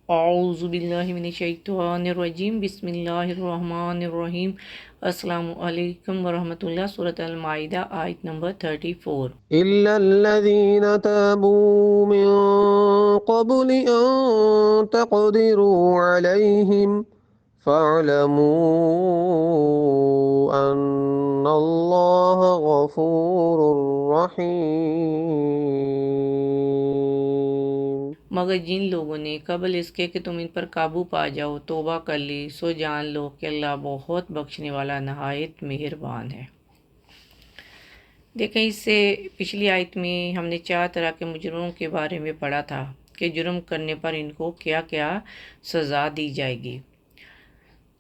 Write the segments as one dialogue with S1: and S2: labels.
S1: اعوذ باللہ من الشیطان الرجیم، بسم اللہ الرحمن الرحیم۔ السلام علیکم ورحمۃ اللہ۔ سورۃ المائدہ آیت نمبر 34۔
S2: إلا الذين تابوا من قبل أن تقدروا عليهم فاعلموا أن الله غفور رحيم۔
S1: مگر جن لوگوں نے قبل اس کے کہ تم ان پر قابو پا جاؤ توبہ کر لی، سو جان لو کہ اللہ بہت بخشنے والا نہایت مہربان ہے۔ دیکھیں، اس سے پچھلی آیت میں ہم نے 4 طرح کے مجرموں کے بارے میں پڑھا تھا کہ جرم کرنے پر ان کو کیا کیا سزا دی جائے گی،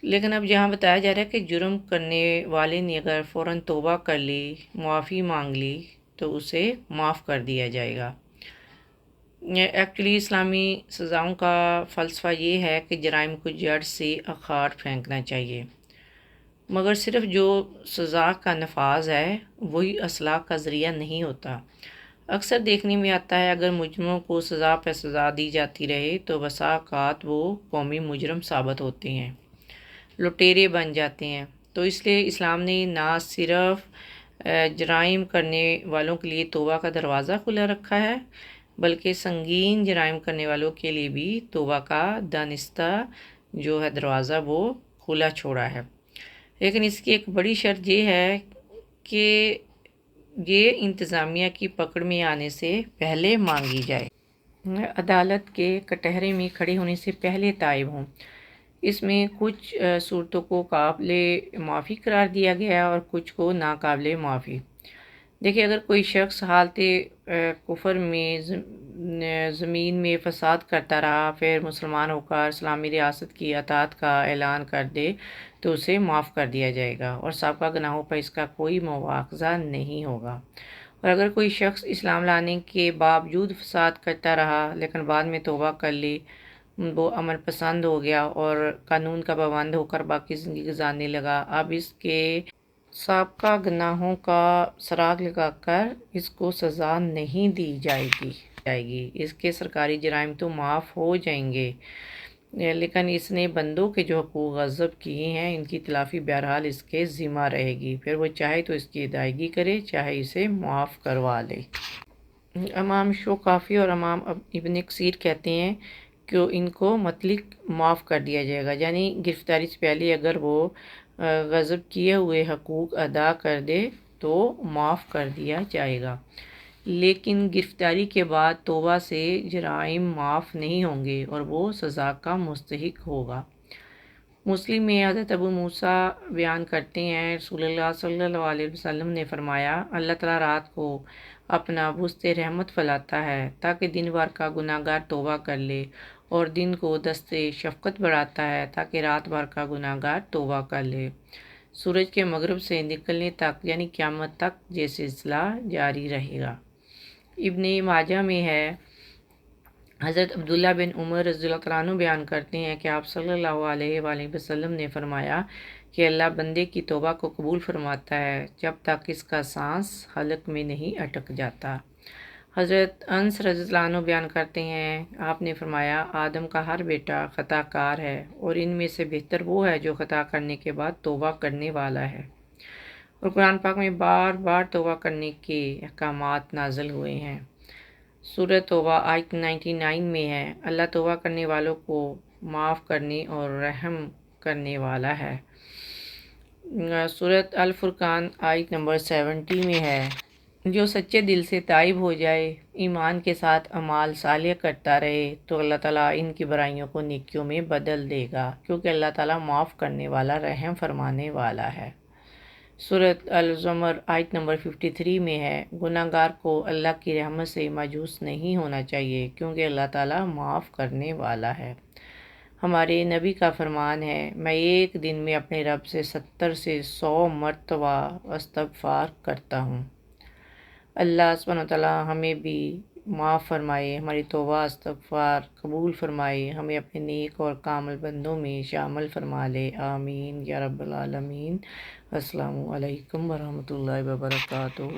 S1: لیکن اب جہاں بتایا جا رہا ہے کہ جرم کرنے والے نے اگر فوراً توبہ کر لی، معافی مانگ لی، تو اسے معاف کر دیا جائے گا۔ ایکچولی اسلامی سزاؤں کا فلسفہ یہ ہے کہ جرائم کو جڑ سے اکھاڑ پھینکنا چاہیے، مگر صرف جو سزا کا نفاذ ہے وہی اصلاح کا ذریعہ نہیں ہوتا۔ اکثر دیکھنے میں آتا ہے اگر مجرموں کو سزا پہ سزا دی جاتی رہے تو بسا اوقات وہ قومی مجرم ثابت ہوتے ہیں، لٹیرے بن جاتے ہیں۔ تو اس لیے اسلام نے نہ صرف جرائم کرنے والوں کے لیے توبہ کا دروازہ کھلا رکھا ہے، بلکہ سنگین جرائم کرنے والوں کے لیے بھی توبہ کا دانستہ جو ہے دروازہ وہ کھلا چھوڑا ہے۔ لیکن اس کی ایک بڑی شرط یہ ہے کہ یہ انتظامیہ کی پکڑ میں آنے سے پہلے مانگی جائے، عدالت کے کٹہرے میں کھڑے ہونے سے پہلے تائب ہوں۔ اس میں کچھ صورتوں کو قابل معافی قرار دیا گیا ہے اور کچھ کو ناقابل معافی۔ دیکھیں، اگر کوئی شخص حالت کفر میں زمین میں فساد کرتا رہا، پھر مسلمان ہو کر اسلامی ریاست کی اطاعت کا اعلان کر دے تو اسے معاف کر دیا جائے گا اور سابقہ گناہوں پر اس کا کوئی مواخذہ نہیں ہوگا۔ اور اگر کوئی شخص اسلام لانے کے باوجود فساد کرتا رہا لیکن بعد میں توبہ کر لی، وہ امن پسند ہو گیا اور قانون کا پابند ہو کر باقی زندگی گزارنے لگا، اب اس کے سابقہ گناہوں کا سراغ لگا کر اس کو سزا نہیں دی جائے گی۔ اس کے سرکاری جرائم تو معاف ہو جائیں گے، لیکن اس نے بندوں کے جو حقوق غصب کیے ہیں ان کی تلافی بہرحال اس کے ذمہ رہے گی، پھر وہ چاہے تو اس کی ادائیگی کرے، چاہے اسے معاف کروا لے۔ امام شوکافی اور امام ابن کثیر کہتے ہیں کہ ان کو مطلق معاف کر دیا جائے گا، یعنی گرفتاری سے پہلے اگر وہ غصب کیے ہوئے حقوق ادا کر دے تو معاف کر دیا جائے گا، لیکن گرفتاری کے بعد توبہ سے جرائم معاف نہیں ہوں گے اور وہ سزا کا مستحق ہوگا۔ مسلم میں حضرت ابو موسیٰ بیان کرتے ہیں، رسول اللہ صلی اللہ علیہ وسلم نے فرمایا، اللہ تعالیٰ رات کو اپنا بسط رحمت پھیلاتا ہے تاکہ دن بھر کا گناہ گار توبہ کر لے، اور دن کو دست شفقت بڑھاتا ہے تاکہ رات بھر کا گناہ گار توبہ کر لے۔ سورج کے مغرب سے نکلنے تک یعنی قیامت تک یہ سلسلہ جاری رہے گا۔ ابن ماجہ میں ہے، حضرت عبداللہ بن عمر رضی اللہ تعالیٰ عنہ بیان کرتے ہیں کہ آپ صلی اللہ علیہ وآلہ وسلم نے فرمایا کہ اللہ بندے کی توبہ کو قبول فرماتا ہے جب تک اس کا سانس حلق میں نہیں اٹک جاتا۔ حضرت انس رضی اللہ عنہ بیان کرتے ہیں، آپ نے فرمایا، آدم کا ہر بیٹا خطا کار ہے اور ان میں سے بہتر وہ ہے جو خطا کرنے کے بعد توبہ کرنے والا ہے۔ اور قرآن پاک میں بار بار توبہ کرنے کے احکامات نازل ہوئے ہیں۔ سورہ توبہ آیت 99 میں ہے، اللہ توبہ کرنے والوں کو معاف کرنے اور رحم کرنے والا ہے۔ سورۃ الفرقان آیت نمبر 70 میں ہے، جو سچے دل سے تائب ہو جائے، ایمان کے ساتھ اعمال صالح کرتا رہے تو اللہ تعالیٰ ان کی برائیوں کو نیکیوں میں بدل دے گا، کیونکہ اللہ تعالیٰ معاف کرنے والا، رحم فرمانے والا ہے۔ سورۃ الزمر آیت نمبر 53 میں ہے، گناہ گار کو اللہ کی رحمت سے مایوس نہیں ہونا چاہیے کیونکہ اللہ تعالیٰ معاف کرنے والا ہے۔ ہمارے نبی کا فرمان ہے، میں ایک دن میں اپنے رب سے 70 سے 100 مرتبہ استغفار کرتا ہوں۔ اللہ سبحانہ وتعالیٰ ہمیں بھی معاف فرمائے، ہماری توبہ استغفار قبول فرمائے، ہمیں اپنے نیک اور کامل بندوں میں شامل فرما لے، آمین یا رب العالمین۔ السلام علیکم ورحمۃ اللہ وبرکاتہ۔